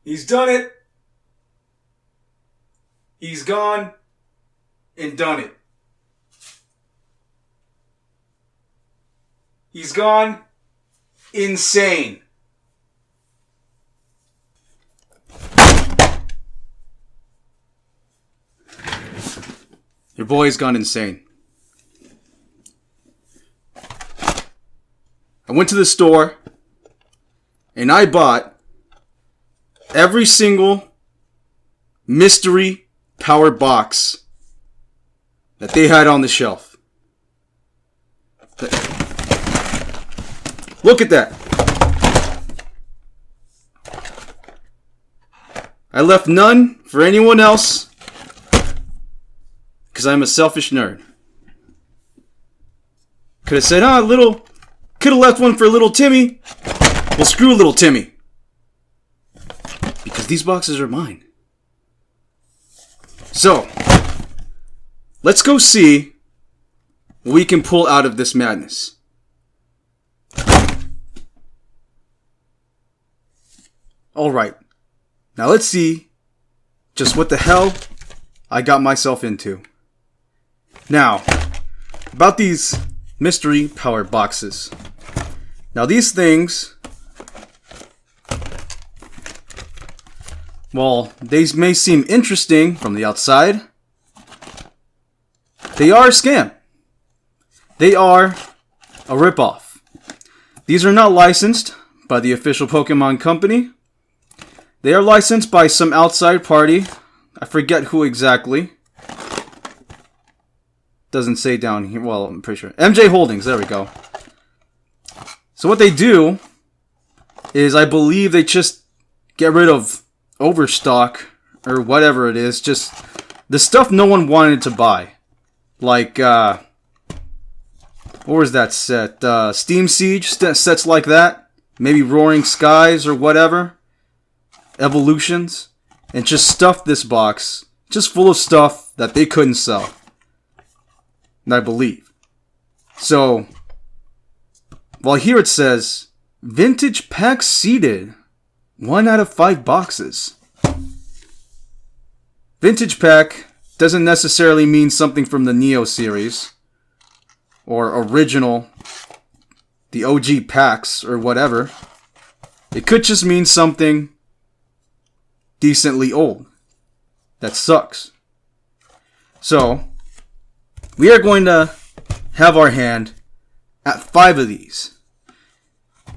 He's done it. He's gone and done it. He's gone insane. Your boy's gone insane. I went to the store and I bought every single mystery power box that they had on the shelf. Look at that. I left none for anyone else because I'm a selfish nerd. Could have said, could have left one for little Timmy. Well, screw little Timmy. Because these boxes are mine. So, let's go see what we can pull out of this madness. Alright, now let's see just what the hell I got myself into. Now, about these mystery power boxes. Now these things, while they may seem interesting from the outside, they are a scam. They are a ripoff. These are not licensed by the official Pokemon company. They are licensed by some outside party. I forget who exactly. Doesn't say down here. Well, I'm pretty sure. MJ Holdings. There we go. So what they do is, I believe they just get rid of overstock or whatever it is. Just the stuff no one wanted to buy. Like, what was that set? Steam Siege sets like that. Maybe Roaring Skies or whatever. Evolutions, and just stuffed this box just full of stuff that they couldn't sell. And I believe. So, well, here it says, vintage pack seeded. 1 out of 5 boxes. Vintage pack doesn't necessarily mean something from the Neo series. Or original. The OG packs, or whatever. It could just mean something decently old. That sucks. So, we are going to have our hand at 5 of these.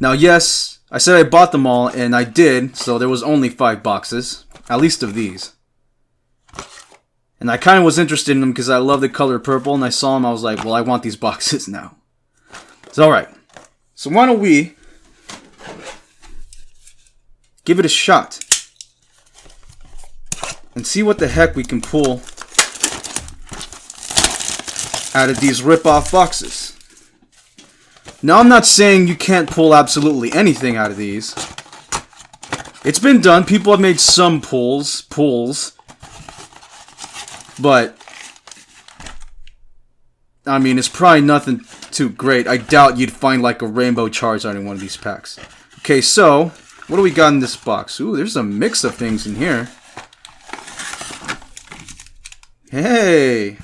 Now, yes, I said I bought them all, and I did, so there was only 5 boxes, at least of these. And I kind of was interested in them because I love the color purple, and I saw them, I was like, well, I want these boxes now. So, alright. So why don't we give it a shot and see what the heck we can pull out of these rip-off boxes. Now, I'm not saying you can't pull absolutely anything out of these. It's been done. People have made some pulls. But, I mean, it's probably nothing too great. I doubt you'd find like a rainbow Charizard in one of these packs. Okay, so, what do we got in this box? Ooh, there's a mix of things in here. Hey!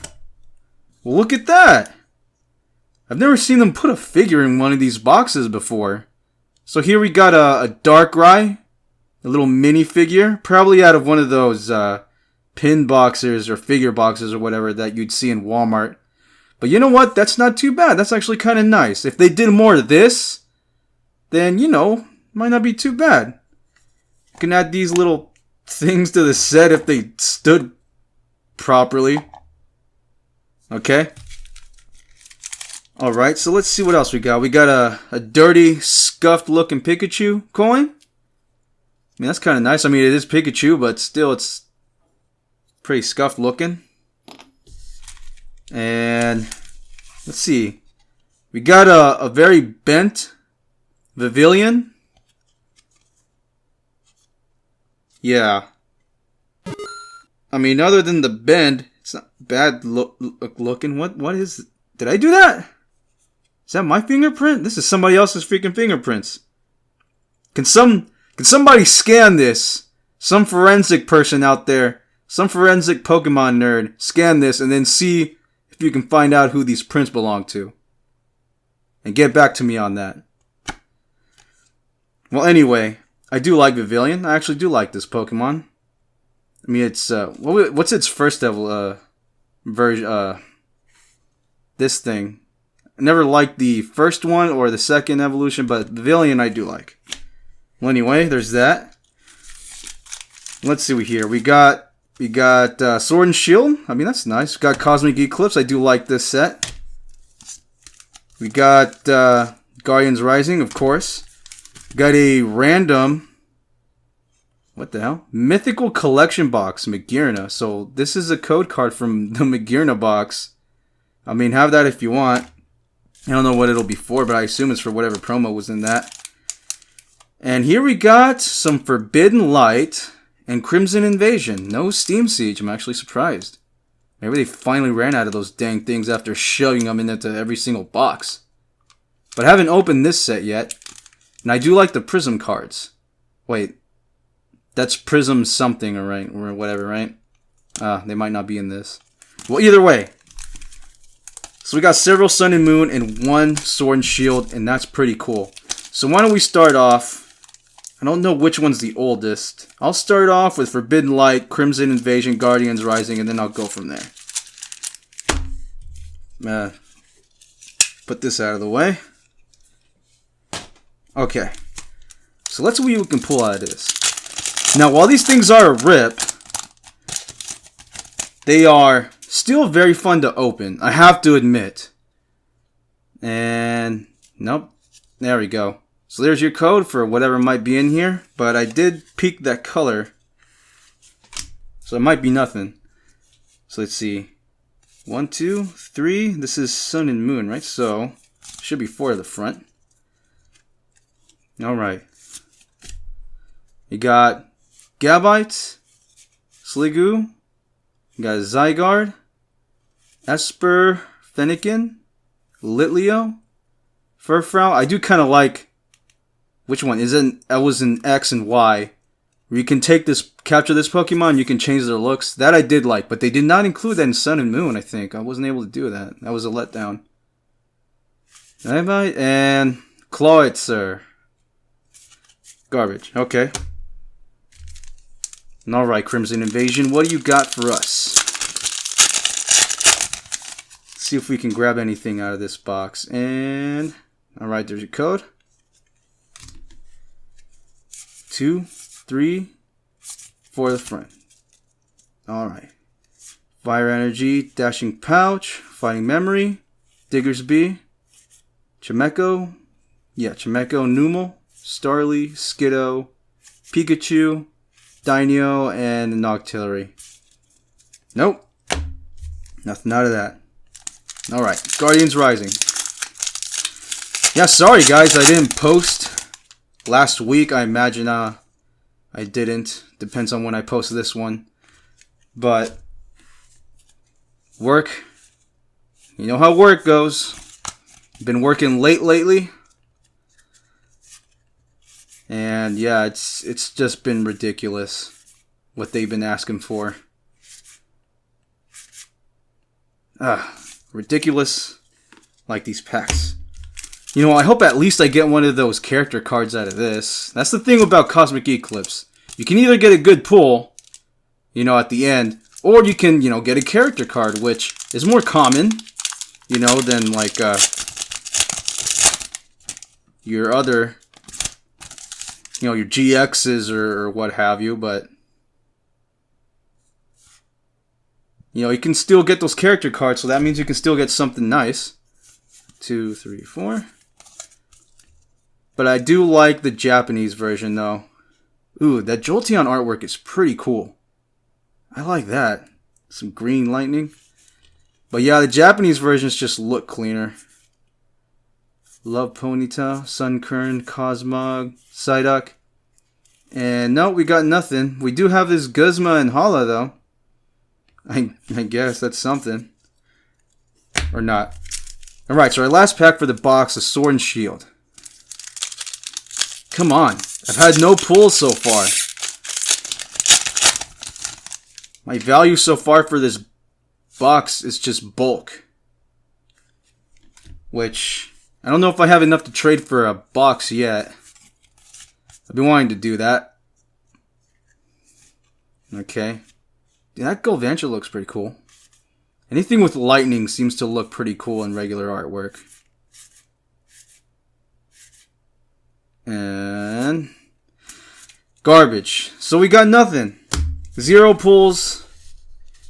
Well, look at that! I've never seen them put a figure in one of these boxes before. So here we got a Darkrai, a little mini figure, probably out of one of those pin boxes or figure boxes or whatever that you'd see in Walmart. But you know what? That's not too bad. That's actually kind of nice. If they did more of this, then, you know, might not be too bad. You can add these little things to the set if they stood properly. Okay. Alright, so let's see what else we got. We got a dirty, scuffed looking Pikachu coin. I mean, that's kind of nice. I mean, it is Pikachu, but still, it's pretty scuffed looking. And let's see. We got a very bent Vivillon. Yeah. I mean, other than the bend, it's not bad looking. What is... Did I do that? Is that my fingerprint? This is somebody else's freaking fingerprints. Can somebody scan this Some forensic person out there, some forensic Pokemon nerd, scan this and then see if you can find out who these prints belong to. And get back to me on that. Well, anyway, I do like Vivillon. I actually do like this Pokemon. I mean, it's what's its first level version? This thing. I never liked the first one or the second evolution, but Vivillon I do like. Well, anyway, there's that. Let's see here. We got Sword and Shield. I mean, that's nice. We got Cosmic Eclipse. I do like this set. We got Guardians Rising, of course. Got a random, what the hell? Mythical Collection Box, Magearna. So this is a code card from the Magearna box. I mean, have that if you want. I don't know what it'll be for, but I assume it's for whatever promo was in that. And here we got some Forbidden Light and Crimson Invasion. No Steam Siege. I'm actually surprised. Maybe they finally ran out of those dang things after shoving them into every single box. But I haven't opened this set yet. And I do like the Prism cards. Wait. That's Prism something, or whatever, right? They might not be in this. Well, either way. So we got several Sun and Moon and one Sword and Shield, and that's pretty cool. So why don't we start off... I don't know which one's the oldest. I'll start off with Forbidden Light, Crimson Invasion, Guardians Rising, and then I'll go from there. Put this out of the way. Okay. So let's see what we can pull out of this. Now, while these things are a rip, they are still very fun to open, I have to admit. And, nope. There we go. So there's your code for whatever might be in here. But I did peek that color. So it might be nothing. So let's see. 1, 2, 3. This is Sun and Moon, right? So should be 4 at the front. Alright. You got Gabite, Sliggoo. You got Zygarde, Esper, Fennekin, Litleo, Furfrou. I do kind of like... Which one? That was an X and Y. Where you can capture this Pokemon, you can change their looks. That I did like, but they did not include that in Sun and Moon, I think. I wasn't able to do that. That was a letdown. And Clawitzer. Garbage. Okay. Alright, Crimson Invasion, what do you got for us? Let's see if we can grab anything out of this box. And, alright, there's your code. 2, 3, 4 at the front. Alright. Fire Energy, Dashing Pouch, Fighting Memory, Diggersby, Chimecho, Numel, Starly, Skiddo, Pikachu, Dino, and Noctillery. Nope. Nothing out of that. Alright, Guardians Rising. Yeah, sorry guys, I didn't post last week. I imagine I didn't. Depends on when I post this one. But work. You know how work goes. Been working late lately. And yeah, it's just been ridiculous what they've been asking for. Ridiculous like these packs. You know, I hope at least I get one of those character cards out of this. That's the thing about Cosmic Eclipse. You can either get a good pull, you know, at the end, or you can, you know, get a character card, which is more common, you know, than like your other, you know, your GXs or what have you, but you know, you can still get those character cards, so that means you can still get something nice. 2, 3, 4. But I do like the Japanese version, though. Ooh, that Jolteon artwork is pretty cool. I like that. Some green lightning. But yeah, the Japanese versions just look cleaner. Love Ponyta, Sunkern, Cosmog, Psyduck. And no, we got nothing. We do have this Guzma and Hala, though. I guess that's something. Or not. Alright, so our last pack for the box is Sword and Shield. Come on. I've had no pulls so far. My value so far for this box is just bulk. Which, I don't know if I have enough to trade for a box yet. I've been wanting to do that. Okay. Yeah, that Golvantra looks pretty cool. Anything with lightning seems to look pretty cool in regular artwork. And garbage. So we got nothing. 0 pulls,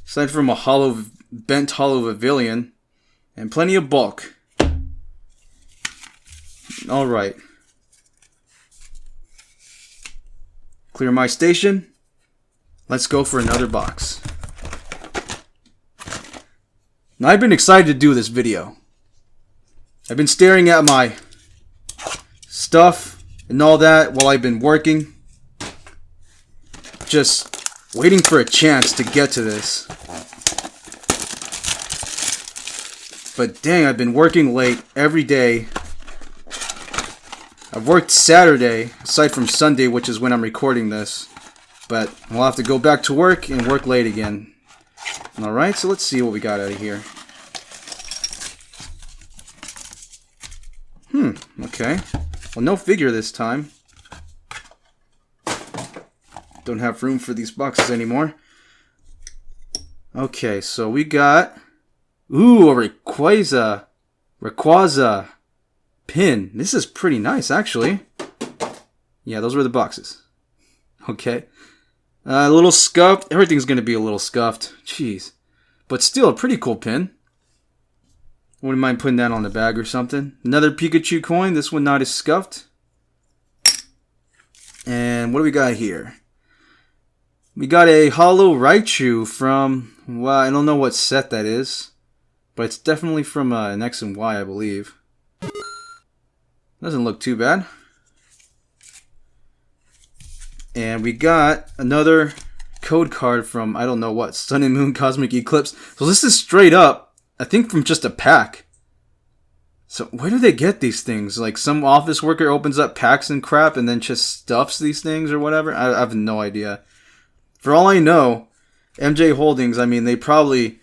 aside from a bent hollow Pavilion, and plenty of bulk. Alright. Clear my station. Let's go for another box. Now, I've been excited to do this video. I've been staring at my stuff and all that while I've been working. Just waiting for a chance to get to this. But dang, I've been working late every day. I've worked Saturday, aside from Sunday, which is when I'm recording this. But I'll have to go back to work and work late again. Alright, so let's see what we got out of here. Okay. Well, no figure this time. Don't have room for these boxes anymore. Okay, so we got... Ooh, a Rayquaza pin. This is pretty nice, actually. Yeah, those were the boxes. Okay. A little scuffed. Everything's going to be a little scuffed. Jeez. But still, a pretty cool pin. Wouldn't mind putting that on the bag or something. Another Pikachu coin. This one not as scuffed. And what do we got here? We got a Hollow Raichu from... Well, I don't know what set that is. But it's definitely from an X and Y, I believe. Doesn't look too bad. And we got another code card from, I don't know what, Sun and Moon Cosmic Eclipse. So this is straight up, I think, from just a pack. So where do they get these things? Like some office worker opens up packs and crap and then just stuffs these things or whatever? I have no idea. For all I know, MJ Holdings, I mean, they probably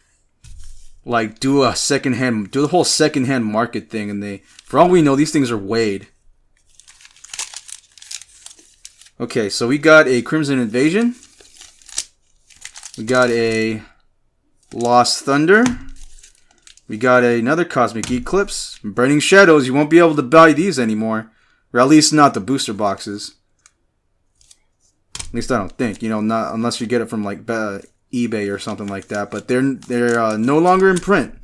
like do the whole secondhand market thing, and for all we know, these things are weighed. Okay, so we got a Crimson Invasion. We got a Lost Thunder. We got another Cosmic Eclipse. Burning Shadows, you won't be able to buy these anymore. Or at least not the booster boxes. At least I don't think. You know, not unless you get it from like eBay or something like that. But they're no longer in print.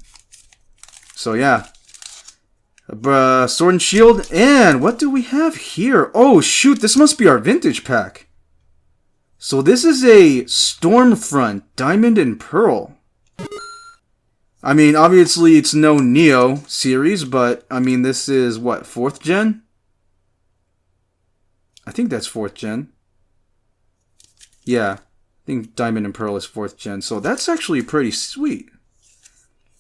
So yeah. Sword and Shield. And what do we have here? Oh shoot, this must be our vintage pack. So this is a Stormfront Diamond and Pearl. I mean, obviously it's no Neo series, but I mean, this is what, 4th gen? I think that's 4th gen. Yeah, I think Diamond and Pearl is 4th gen, so that's actually pretty sweet.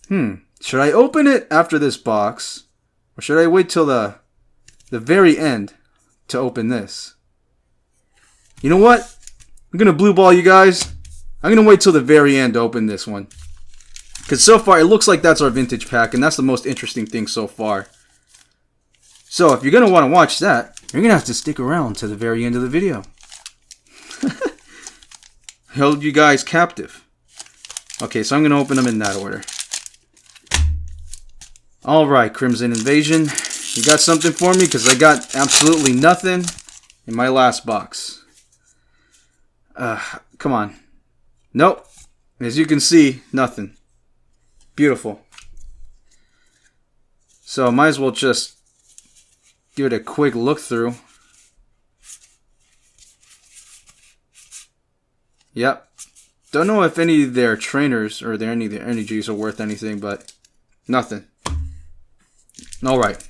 Should I open it after this box? Or should I wait till the very end to open this? You know what? I'm going to blue ball you guys. I'm going to wait till the very end to open this one. Because so far, it looks like that's our vintage pack, and that's the most interesting thing so far. So, if you're going to want to watch that, you're going to have to stick around to the very end of the video. Held you guys captive. Okay, so I'm going to open them in that order. Alright, Crimson Invasion. You got something for me? Because I got absolutely nothing in my last box. Come on. Nope. As you can see, nothing. Beautiful. So, might as well just give it a quick look through. Yep. Don't know if any of their trainers or any of their energies are worth anything, but nothing. Alright.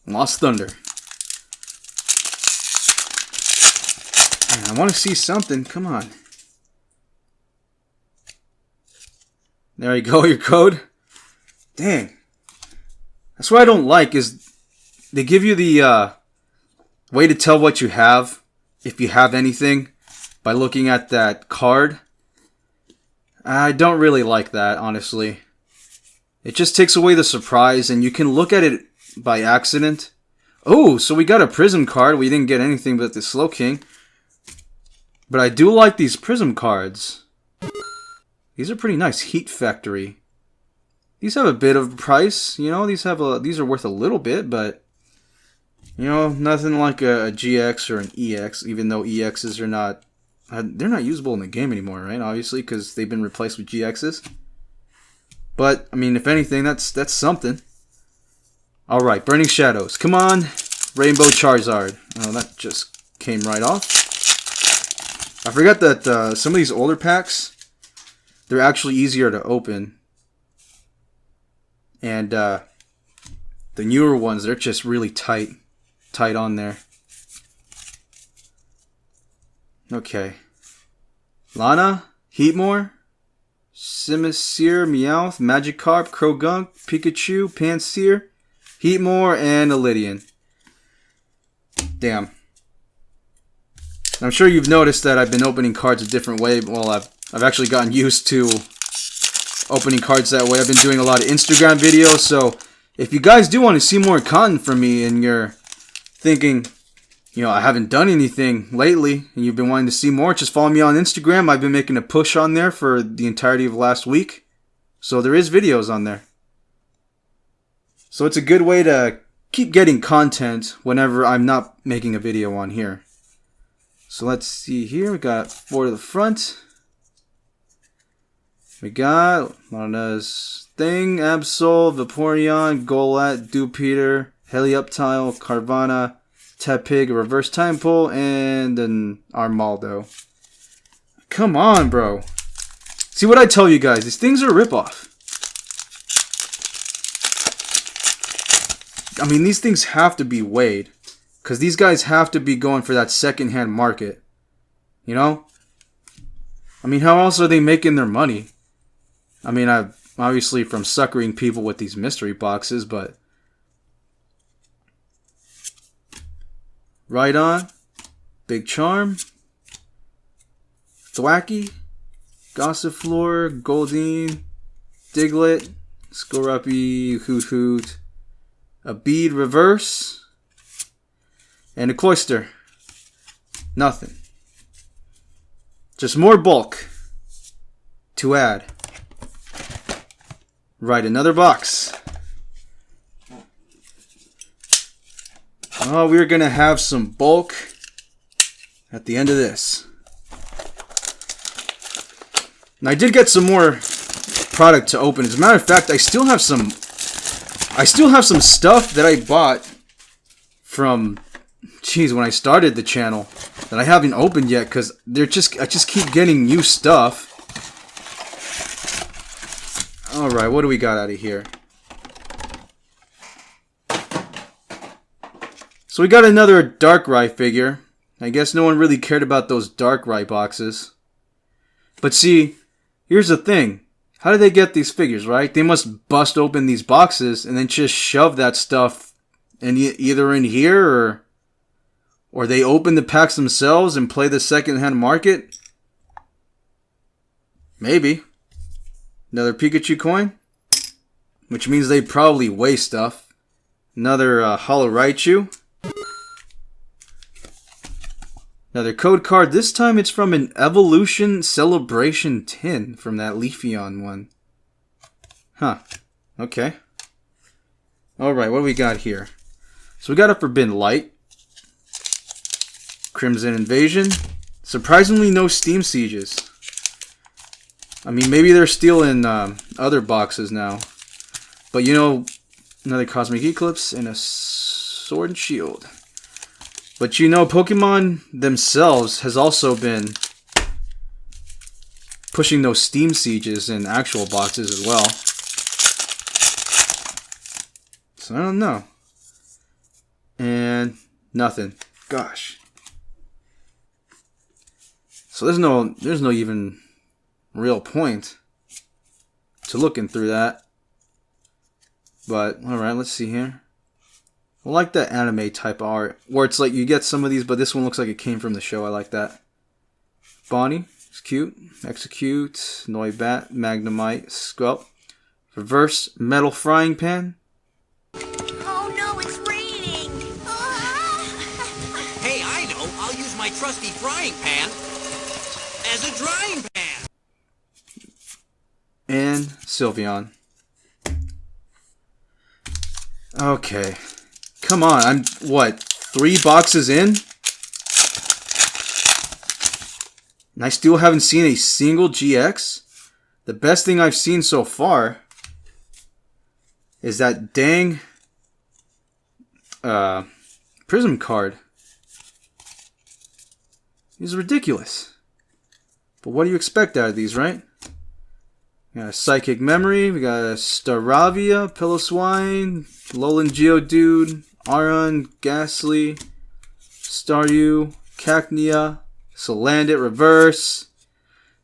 Lost Thunder. Man, I want to see something. Come on. There you go, your code. Dang. That's what I don't like, is they give you the way to tell what you have, if you have anything, by looking at that card. I don't really like that, honestly. It just takes away the surprise, and you can look at it by accident. Oh, so we got a Prism card. We didn't get anything but the Slow King. But I do like these Prism cards. These are pretty nice. Heat Factory. These have a bit of price, you know. These are worth a little bit, but you know, nothing like a GX or an EX. Even though EXs are not, they're not usable in the game anymore, right? Obviously, because they've been replaced with GXs. But I mean, if anything, that's something. All right, Burning Shadows. Come on, Rainbow Charizard. Oh, that just came right off. I forgot that some of these older packs, they're actually easier to open. And the newer ones, they're just really tight on there. Okay. Lana, Heatmore, Simisear, Meowth, Magikarp, Croagunk, Pikachu, Pansear, Heatmore, and Elidian. Damn. I'm sure you've noticed that I've been opening cards a different way. Well, I've actually gotten used to opening cards that way. I've been doing a lot of Instagram videos, so if you guys do want to see more content from me and you're thinking, you know, I haven't done anything lately and you've been wanting to see more, just follow me on Instagram. I've been making a push on there for the entirety of last week, so there is videos on there. So it's a good way to keep getting content whenever I'm not making a video on here. So let's see here. We got 4 to the front. We got Lana's Thing, Absol, Vaporeon, Golett, Dewpider, Helioptile, Carvana, Tepig, a Reverse Time Pull, and an Armaldo. Come on, bro. See what I tell you guys, these things are a ripoff. I mean, these things have to be weighed, because these guys have to be going for that second-hand market. You know? I mean, how else are they making their money? I mean, obviously from suckering people with these mystery boxes, but Rhydon, Big Charm, Thwackey, Gossifleur, Goldeen, Diglett, Skorupi, Hoot Hoot, a Bead Reverse, and a Cloyster. Nothing. Just more bulk to add. Right, another box. Oh, we're going to have some bulk at the end of this. And I did get some more product to open. As a matter of fact, I still have some stuff that I bought from, when I started the channel that I haven't opened yet, because I just keep getting new stuff. Alright, what do we got out of here? So we got another Darkrai figure. I guess no one really cared about those Darkrai boxes. But see, here's the thing. How do they get these figures, right? They must bust open these boxes and then just shove that stuff in either in here or they open the packs themselves and play the second-hand market. Maybe. Another Pikachu coin, which means they probably weigh stuff. Another Holo Raichu. Another code card. This time it's from an Evolution Celebration tin from that Leafeon one. Huh. Okay. Alright, what do we got here? So we got a Forbidden Light. Crimson Invasion. Surprisingly no Steam Sieges. I mean, maybe they're still in other boxes now. But you know, another Cosmic Eclipse and a Sword and Shield. But you know, Pokemon themselves has also been pushing those Steam Sieges in actual boxes as well. So I don't know. And nothing. Gosh. So there's no even real point to looking through that. But alright, let's see here. I like that anime type art where it's like you get some of these, but this one looks like it came from the show. I like that. Bonnie, Execute, Noibat, Magnemite, Sculpt, Reverse Metal Frying Pan. Oh no, it's raining! Hey, I know. I'll use my trusty frying pan as a drying pan. And Sylveon. Okay. Come on, I'm, what, 3 boxes in? And I still haven't seen a single GX? The best thing I've seen so far is that dang Prism card. These are ridiculous. But what do you expect out of these, right? We got a Psychic Memory, we got a Staravia, Piloswine, Alolan Geodude, Aron, Ghastly, Staryu, Cacnea, Salandit Reverse,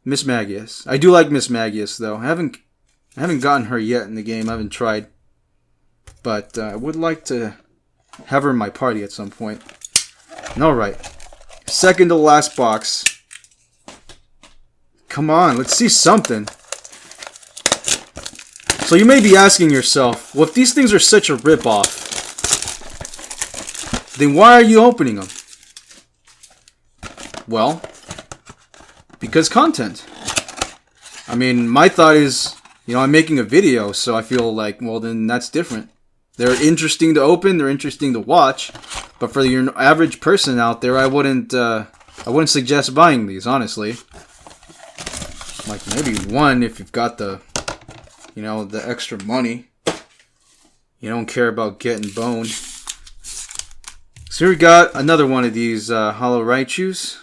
Miss Magius. I do like Miss Magius though. I haven't gotten her yet in the game. I haven't tried. But I would like to have her in my party at some point. Alright. Second to last box. Come on, let's see something. So you may be asking yourself, well, if these things are such a ripoff, then why are you opening them? Well, because content. I mean, my thought is, you know, I'm making a video, so I feel like, well, then that's different. They're interesting to open, they're interesting to watch, but for your average person out there, I wouldn't suggest buying these, honestly. Like maybe one if you've got the, you know, the extra money. You don't care about getting boned. So here we got another one of these Hollow Raichus.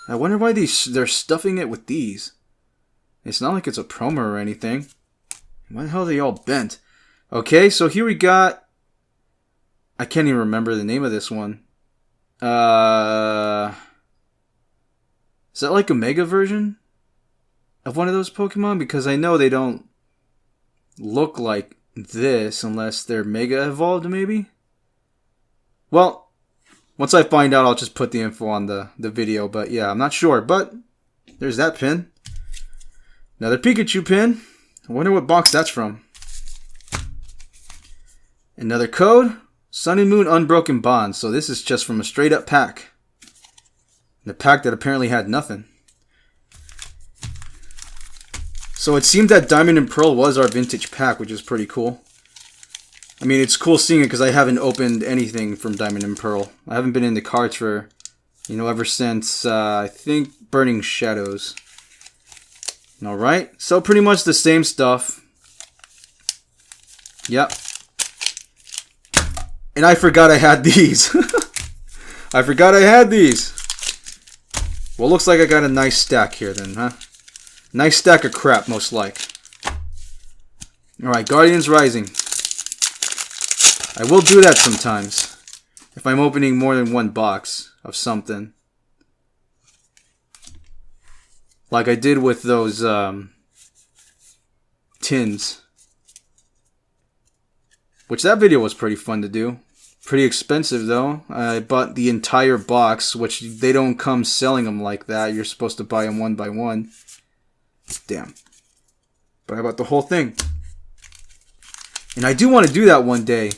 I wonder why they're stuffing it with these. It's not like it's a promo or anything. Why the hell are they all bent? Okay, so here we got... I can't even remember the name of this one. Is that like a Mega version of one of those Pokemon? Because I know they don't look like this unless they're Mega evolved, maybe? Well, once I find out, I'll just put the info on the video. But yeah, I'm not sure. But there's that pin. Another Pikachu pin. I wonder what box that's from. Another code. Sun and Moon Unbroken Bond. So this is just from a straight up pack. The pack that apparently had nothing. So it seemed that Diamond and Pearl was our vintage pack, which is pretty cool. I mean, it's cool seeing it because I haven't opened anything from Diamond and Pearl. I haven't been in the cards for, you know, ever since, I think, Burning Shadows. Alright, so pretty much the same stuff. Yep. And I forgot I had these. I forgot I had these. Well, looks like I got a nice stack here then, huh? Nice stack of crap, most like. Alright, Guardians Rising. I will do that sometimes. If I'm opening more than one box of something. Like I did with those tins. Which that video was pretty fun to do. Pretty expensive though. I bought the entire box, which they don't come selling them like that. You're supposed to buy them one by one. Damn. But I bought the whole thing. And I do want to do that one day.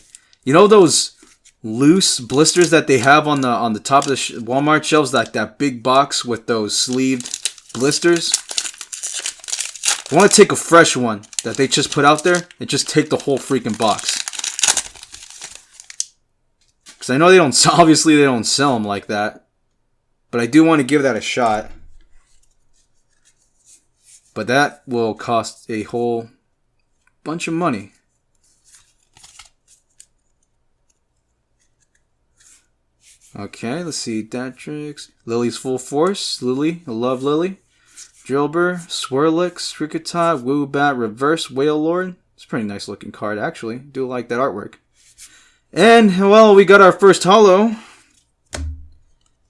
You know those loose blisters that they have on the top of the Walmart shelves, like that big box with those sleeved blisters? I want to take a fresh one that they just put out there and just take the whole freaking box. Because I know they don't, obviously they don't sell them like that. But I do want to give that a shot. But that will cost a whole bunch of money. Okay, let's see. Datrix, Lily's Full Force, Lily, I love Lily. Drillbur, Swirlix, Ricketot, Woobat, Reverse Wailord. It's a pretty nice looking card, actually. Do like that artwork. And, well, we got our first holo.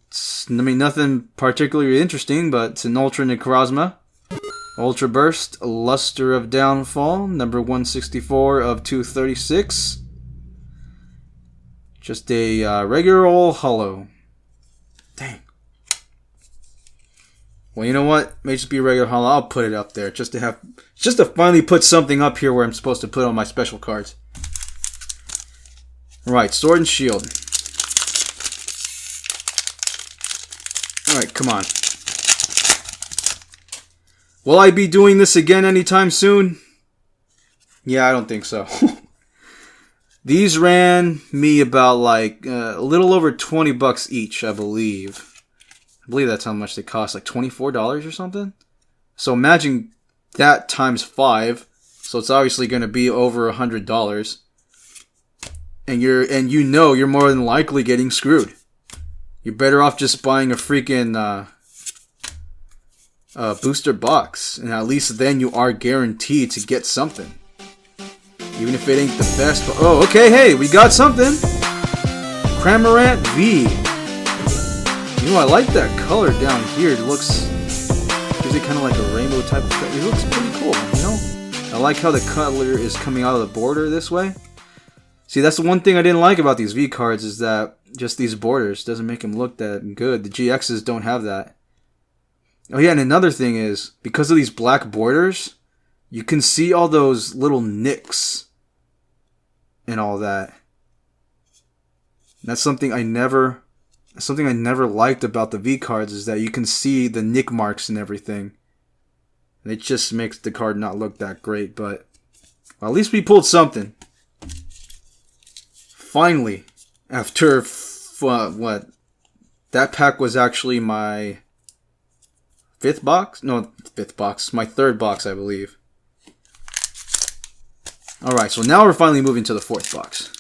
It's, I mean, nothing particularly interesting, but it's an Ultra Necrozma. Ultra Burst, Luster of Downfall, number 164 of 236. Just a regular old holo. Dang. Well, you know what? May just be a regular holo. I'll put it up there just to finally put something up here where I'm supposed to put all my special cards. Right, Sword and Shield. Alright, come on. Will I be doing this again anytime soon? Yeah, I don't think so. These ran me about like a little over 20 bucks each, I believe. I believe that's how much they cost, like $24 or something. So imagine that times 5. So it's obviously going to be over $100. And you're more than likely getting screwed. You're better off just buying a freaking booster box, and at least then you are guaranteed to get something, even if it ain't the best. But oh, okay, hey, we got something. Cramorant V. You know, I like that color down here. It gives it kind of like a rainbow type of effect. It looks pretty cool, you know. I like how the color is coming out of the border this way. See, that's the one thing I didn't like about these V cards, is that just these borders doesn't make them look that good. The GXs don't have that. Oh yeah, and another thing is, because of these black borders, you can see all those little nicks and all that. And that's something I never liked about the V cards, is that you can see the nick marks and everything. And it just makes the card not look that great, but well, at least we pulled something. Finally, after what? That pack was actually my fifth box? No, fifth box. My third box, I believe. Alright, so now we're finally moving to the fourth box.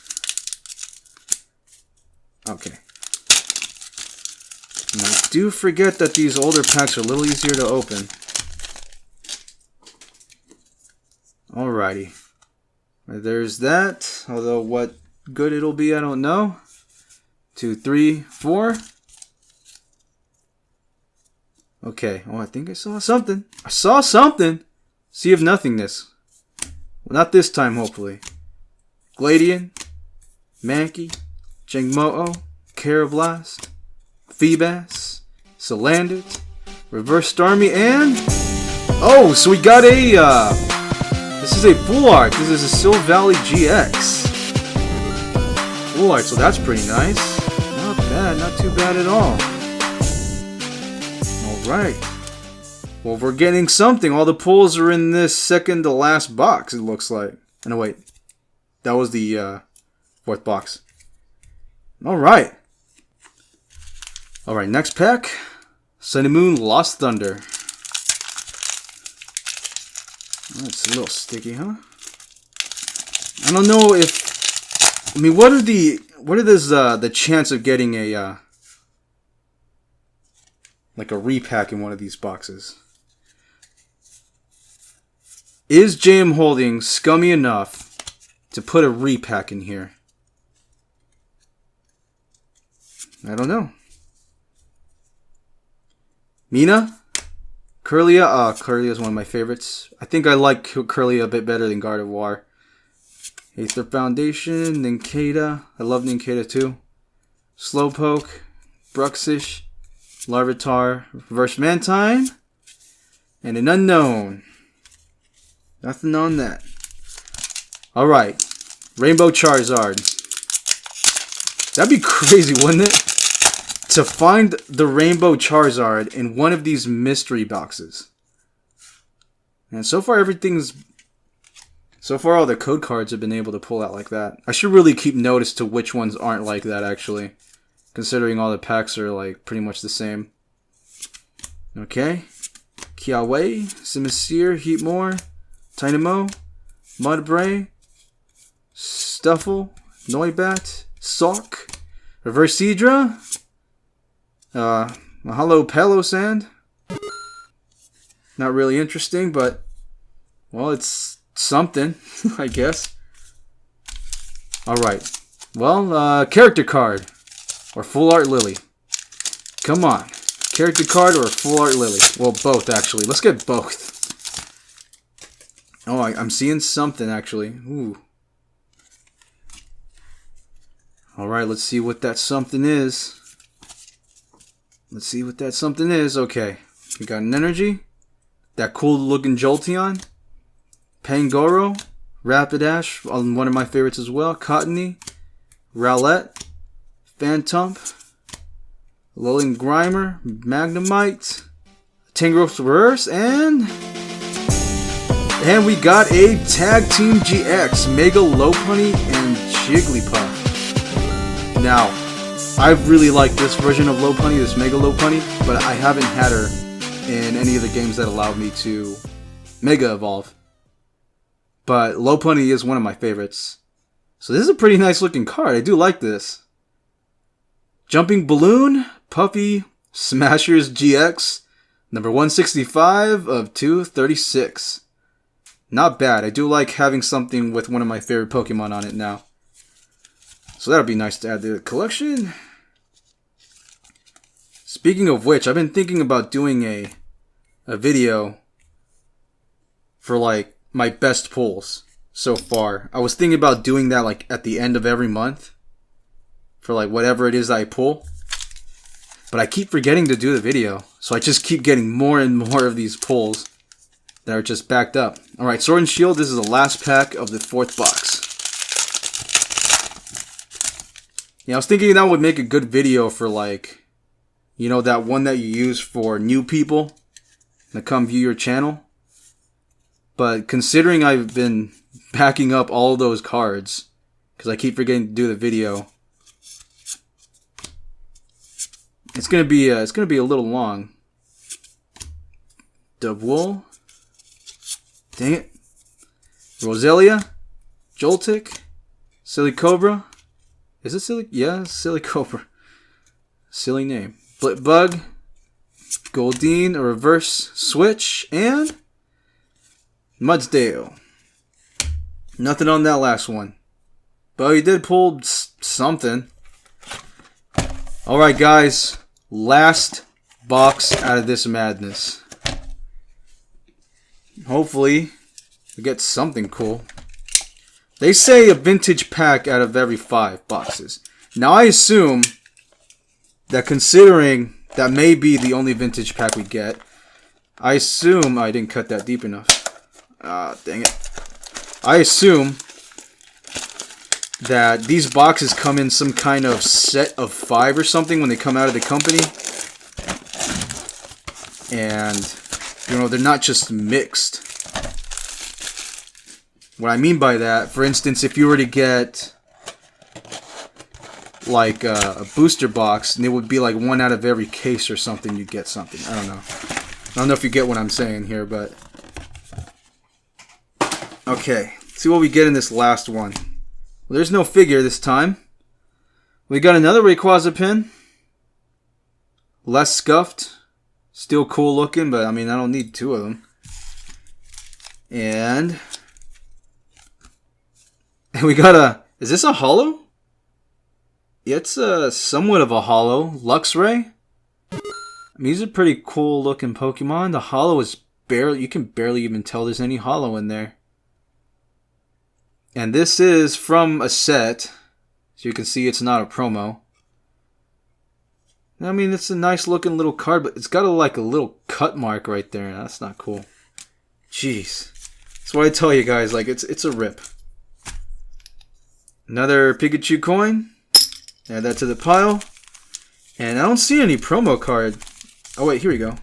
Okay. And I do forget that these older packs are a little easier to open. Alrighty. There's that. Although what good it'll be, I don't know. 2, 3, 4. Okay. Oh, I think I saw something. I saw something. Sea of Nothingness. Well, not this time, hopefully. Gladian, Mankey, Jangmo-O, Carablast, Feebas, Salandit, Reverse Starmie, and oh, so we got a this is a full art. This is a Sil Valley GX. Full art, so that's pretty nice. Not bad, not too bad at all. Alright. Well, we're getting something. All the pulls are in this second to last box, it looks like. No, wait. That was the fourth box. Alright. Alright, next pack. Sun and Moon Lost Thunder. That's a little sticky, huh? I don't know if... I mean, what are the chance of getting a... like a repack in one of these boxes? Is JM Holdings scummy enough to put a repack in here? I don't know. Mina? Kirlia? Kirlia is one of my favorites. I think I like Kirlia a bit better than Gardevoir. Aether Foundation, Nincada. I love Nincada too. Slowpoke, Bruxish, Larvitar, Reverse Mantine, and an Unknown. Nothing on that. Alright. Rainbow Charizard. That'd be crazy, wouldn't it? To find the Rainbow Charizard in one of these mystery boxes. And so far all the code cards have been able to pull out like that. I should really keep notice to which ones aren't like that, actually. Considering all the packs are like pretty much the same. Okay. Kiawe, Simisear, Heatmore, Tynamo, Mudbray, Stuffle, Noibat, Sawk, Reverse Seadra, Mahalo Palosand. Not really interesting, but well, it's something, I guess. Alright. Well, character card. Or full art Lily. Come on. Character card or full art Lily. Well, both, actually. Let's get both. Oh, I'm seeing something, actually. Ooh. Alright, let's see what that something is. Let's see what that something is. Okay. We got an energy. That cool looking Jolteon. Pangoro. Rapidash, one of my favorites as well. Cottony. Rowlet. Phantump. Lulling Grimer. Magnemite. Tangrowth Reverse. And we got a Tag Team GX. Mega Lopunny and Jigglypuff. Now, I really like this version of Lopunny, this Mega Lopunny, but I haven't had her in any of the games that allowed me to Mega Evolve. But Lopunny is one of my favorites. So this is a pretty nice looking card. I do like this. Jumping Balloon, Puffy, Smashers GX, number 165 of 236. Not bad. I do like having something with one of my favorite Pokemon on it now. So that'll be nice to add to the collection. Speaking of which, I've been thinking about doing a video for like my best pulls so far. I was thinking about doing that like at the end of every month for like whatever it is that I pull. But I keep forgetting to do the video. So I just keep getting more and more of these pulls that are just backed up. Alright, Sword and Shield, this is the last pack of the 4th box. Yeah, I was thinking that would make a good video for like, you know, that one that you use for new people that come view your channel. But considering I've been backing up all of those cards, because I keep forgetting to do the video, it's gonna be a little long. Dubwool. Dang it. Roselia. Joltik. Silly Cobra. Is it Silly? Yeah, Silly Cobra. Silly name. Blipbug. Goldeen, a reverse switch, and Mudsdale. Nothing on that last one. But he did pull something. Alright guys, last box out of this madness. Hopefully, we get something cool. They say a vintage pack out of every 5 boxes. Now I assume that considering that may be the only vintage pack we get, I assume... I didn't cut that deep enough. Dang it. I assume that these boxes come in some kind of set of 5 or something when they come out of the company. And, you know, they're not just mixed. What I mean by that, for instance, if you were to get like a booster box, and it would be like 1 out of every case or something, you'd get something. I don't know. I don't know if you get what I'm saying here, but... Okay, let's see what we get in this last one. Well, there's no figure this time. We got another Rayquaza pin. Less scuffed. Still cool looking, but I mean, I don't need 2 of them. And we got a... Is this a holo? Yeah, it's somewhat of a holo. Luxray? I mean, he's a pretty cool looking Pokemon. The holo is barely... You can barely even tell there's any holo in there. And this is from a set. So you can see it's not a promo. I mean, it's a nice looking little card, but it's got a little cut mark right there. That's not cool. Jeez. That's what I tell you guys. Like, it's a rip. Another Pikachu coin. Add that to the pile. And I don't see any promo card. Oh, wait. Here we go.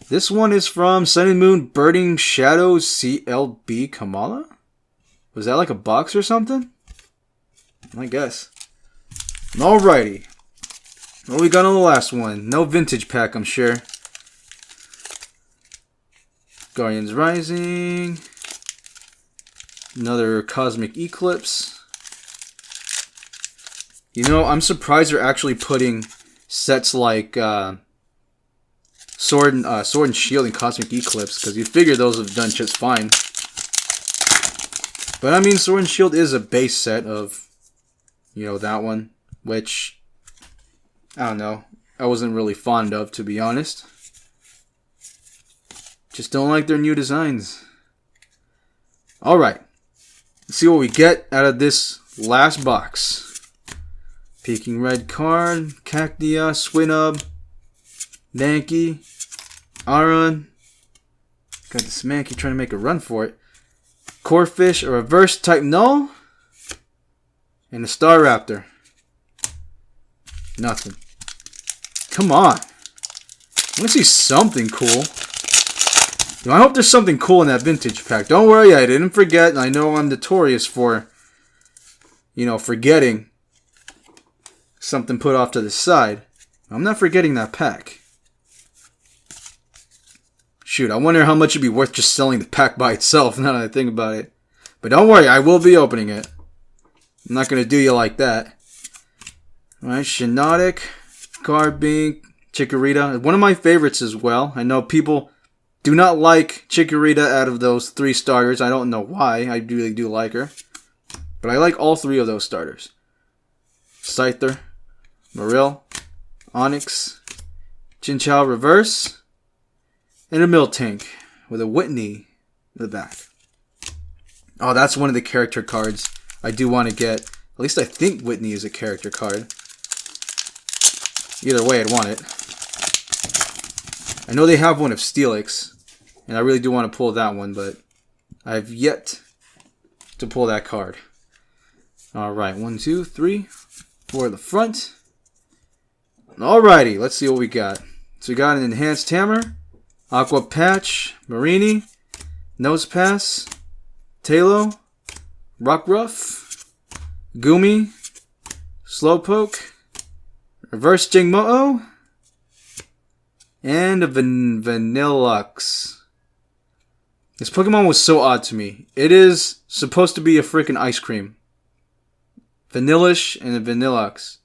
This one is from Sun and Moon Birding Shadows CLB Kamala? Was that like a box or something? I guess. Alrighty. What we got on the last one? No vintage pack, I'm sure. Guardians Rising. Another Cosmic Eclipse. You know, I'm surprised they're actually putting sets like Sword and Shield and Cosmic Eclipse, because you figure those have done just fine. But I mean, Sword and Shield is a base set of, you know, that one, which, I don't know, I wasn't really fond of, to be honest. Just don't like their new designs. Alright, let's see what we get out of this last box. Peking Red card, Cactia, Swinub, Nanky, Aron. Got this Mankey trying to make a run for it. Corefish, a reverse type null. And a Star Raptor. Nothing. Come on. I want to see something cool. I hope there's something cool in that vintage pack. Don't worry, I didn't forget. I know I'm notorious for, forgetting something put off to the side. I'm not forgetting that pack. Shoot, I wonder how much it'd be worth just selling the pack by itself now that I think about it. But don't worry, I will be opening it. I'm not going to do you like that. Alright, Shiinotic, Carbink, Chikorita. One of my favorites as well. I know people do not like Chikorita out of those 3 starters. I don't know why. I really do like her. But I like all 3 of those starters. Scyther, Marill, Onix, Chinchou Reverse, and a Miltank with a Whitney in the back. Oh, that's one of the character cards I do want to get. At least I think Whitney is a character card. Either way, I'd want it. I know they have one of Steelix, and I really do want to pull that one, but I've yet to pull that card. Alright, 1, 2, 3, 4 at the front. Alrighty, let's see what we got. So we got an Enhanced Hammer, Aqua Patch, Marini, Nosepass, Talo, Rockruff, Gumi, Slowpoke, Reverse Jingmo-O, and a Vanillux. This Pokemon was so odd to me. It is supposed to be a freaking ice cream. Vanillish and a Vanillux.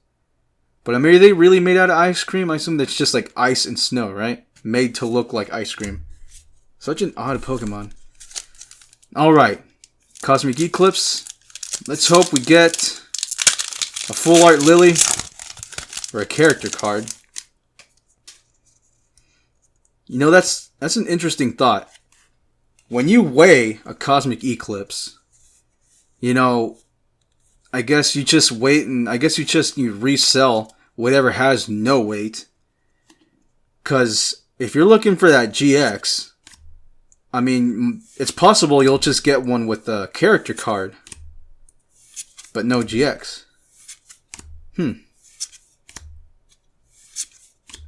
But I mean, are they really made out of ice cream? I assume that's just like ice and snow, right? Made to look like ice cream. Such an odd Pokemon. Alright. Cosmic Eclipse. Let's hope we get a full art Lily. Or a character card. You know, that's an interesting thought. When you weigh a Cosmic Eclipse, I guess you just wait and you resell whatever has no weight. Because if you're looking for that GX, I mean, it's possible you'll just get one with a character card, but no GX.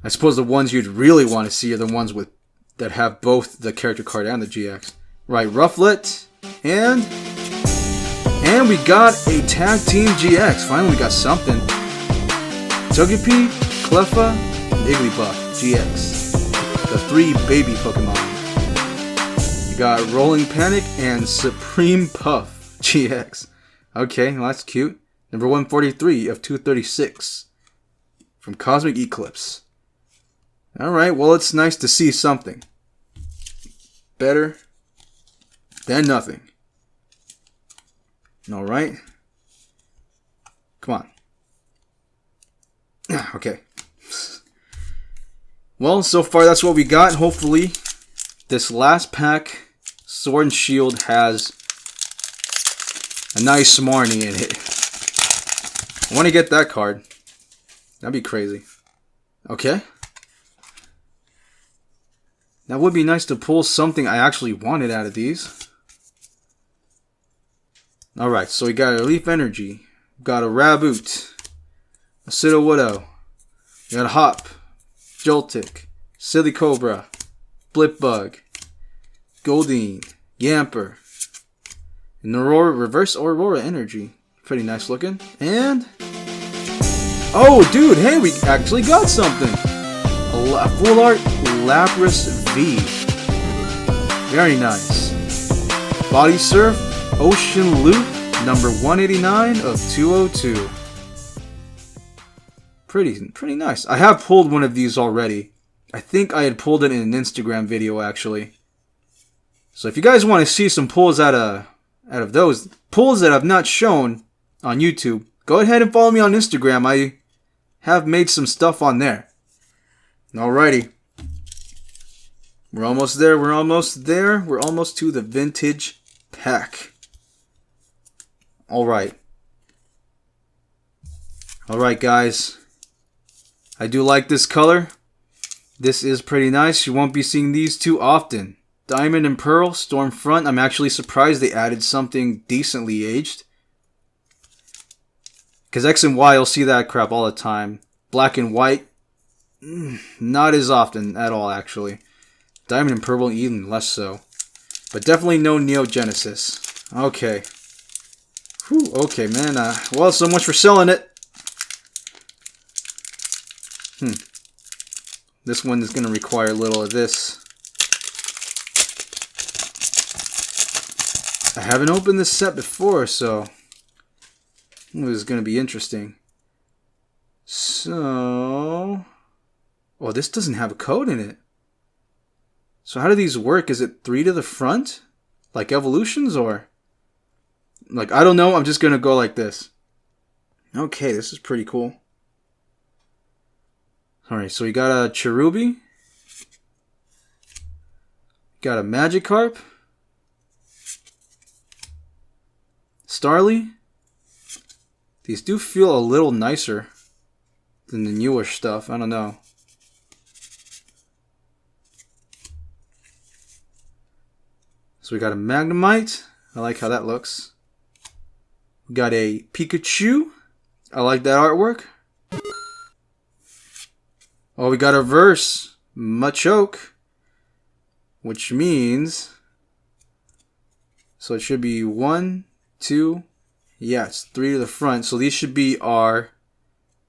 I suppose the ones you'd really want to see are the ones that have both the character card and the GX. Right, Rufflet, and we got a Tag Team GX. Finally, we got something. Togepi, Cleffa, and Igglybuff GX. The 3 baby Pokemon. You got Rolling Panic and Supreme Puff GX. Okay, well, that's cute. Number 143 of 236 from Cosmic Eclipse. Alright, well, it's nice to see something. Better than nothing. Alright. Come on. Okay. Well, so far that's what we got. Hopefully, this last pack, Sword and Shield, has a nice Marnie in it. I want to get that card. That'd be crazy. Okay. That would be nice to pull something I actually wanted out of these. Alright, so we got a Leaf Energy. We got a Raboot. A Sudowoodo. We got a Hop. Joltik. Silly Cobra. Blipbug. Goldeen. Yamper. And Aurora, Reverse Aurora Energy. Pretty nice looking. And... oh, dude, hey, we actually got something! A full art Lapras V. Very nice. Body Surf, Ocean Loop, number 189 of 202. Pretty nice. I have pulled one of these already. I think I had pulled it in an Instagram video, actually. So if you guys want to see some pulls out of those, pulls that I've not shown on YouTube, go ahead and follow me on Instagram. I have made some stuff on there. Alrighty. We're almost there. We're almost to the vintage pack. Alright. Alright, guys. I do like this color. This is pretty nice. You won't be seeing these too often. Diamond and Pearl, Stormfront. I'm actually surprised they added something decently aged. Because X and Y, you'll see that crap all the time. Black and White, not as often at all, actually. Diamond and Purple, even less so. But definitely no Neo Genesis. Okay. Whew, okay, man. Well, so much for selling it. This one is going to require a little of this. I haven't opened this set before, so this is going to be interesting. So, oh, this doesn't have a code in it. So how do these work? Is it 3 to the front? Like evolutions, or? Like, I don't know. I'm just going to go like this. Okay, this is pretty cool. Alright, so we got a Cherubi. Got a Magikarp. Starly. These do feel a little nicer than the newer stuff. I don't know. So we got a Magnemite. I like how that looks. We got a Pikachu. I like that artwork. Oh, we got a reverse Machoke, which means, so it should be 1, 2, yeah, it's 3 to the front. So these should be our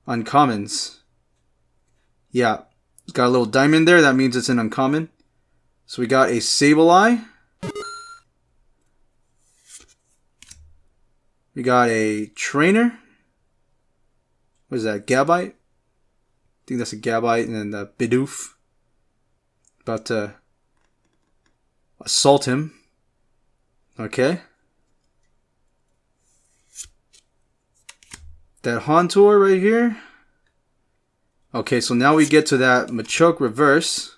uncommons. Yeah, it's got a little diamond there. That means it's an uncommon. So we got a Sableye. We got a Trainer. What is that? Gabite? I think that's a Gabite, and then the Bidoof. About to assault him. Okay. That Hauntor right here. Okay, so now we get to that Machoke reverse.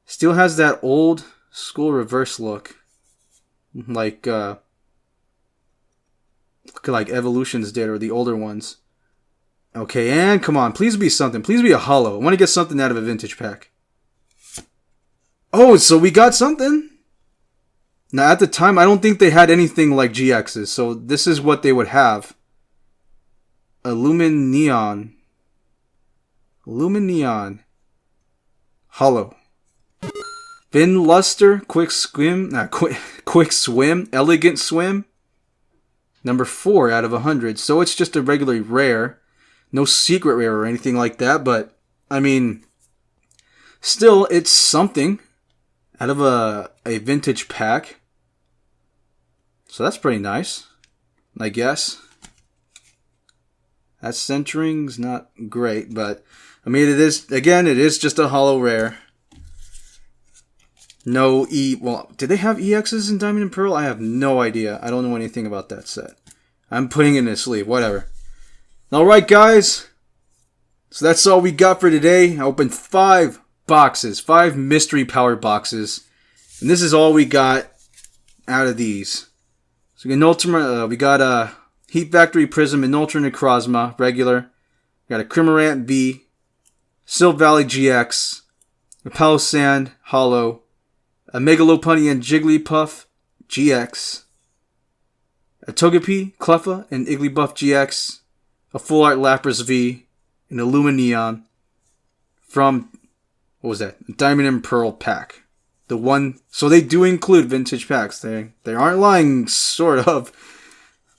Still has that old school reverse look. Like Evolutions did, or the older ones. Okay, and come on, please be something. Please be a holo. I want to get something out of a vintage pack. Oh, so we got something. Now, at the time, I don't think they had anything like GXs, so this is what they would have. Neon. Holo. Fin Luster, Quick Swim, Elegant Swim. Number 4 out of 100. So it's just a regularly rare. No secret rare or anything like that, but I mean, still, it's something out of a vintage pack. So that's pretty nice, I guess. That centering's not great, but I mean, it is just a holo rare. No well, did they have EXs in Diamond and Pearl? I have no idea. I don't know anything about that set. I'm putting it in a sleeve, whatever. Alright, guys. So that's all we got for today. I opened 5 boxes, 5 mystery power boxes. And this is all we got out of these. So we got a Heat Factory Prism and Ultra Necrozma, regular. We got a Crimorant V, Silv Valley GX, a Palossand Holo, a Megalopunny and Jigglypuff GX, a Togepi, Cleffa, and Igglybuff GX, a Full Art Lapras V, and a Lumineon from, what was that? Diamond and Pearl pack. The one, so they do include vintage packs. They aren't lying, sort of.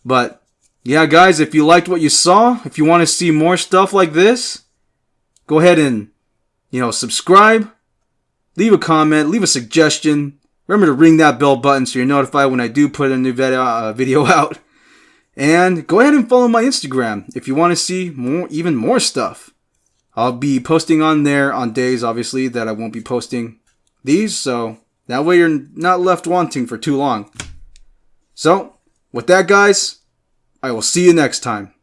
But yeah, guys, if you liked what you saw, if you want to see more stuff like this, go ahead and, subscribe, leave a comment, leave a suggestion. Remember to ring that bell button so you're notified when I do put a new video out. And go ahead and follow my Instagram if you want to see even more stuff. I'll be posting on there on days, obviously, that I won't be posting these, so that way you're not left wanting for too long. So, with that, guys, I will see you next time.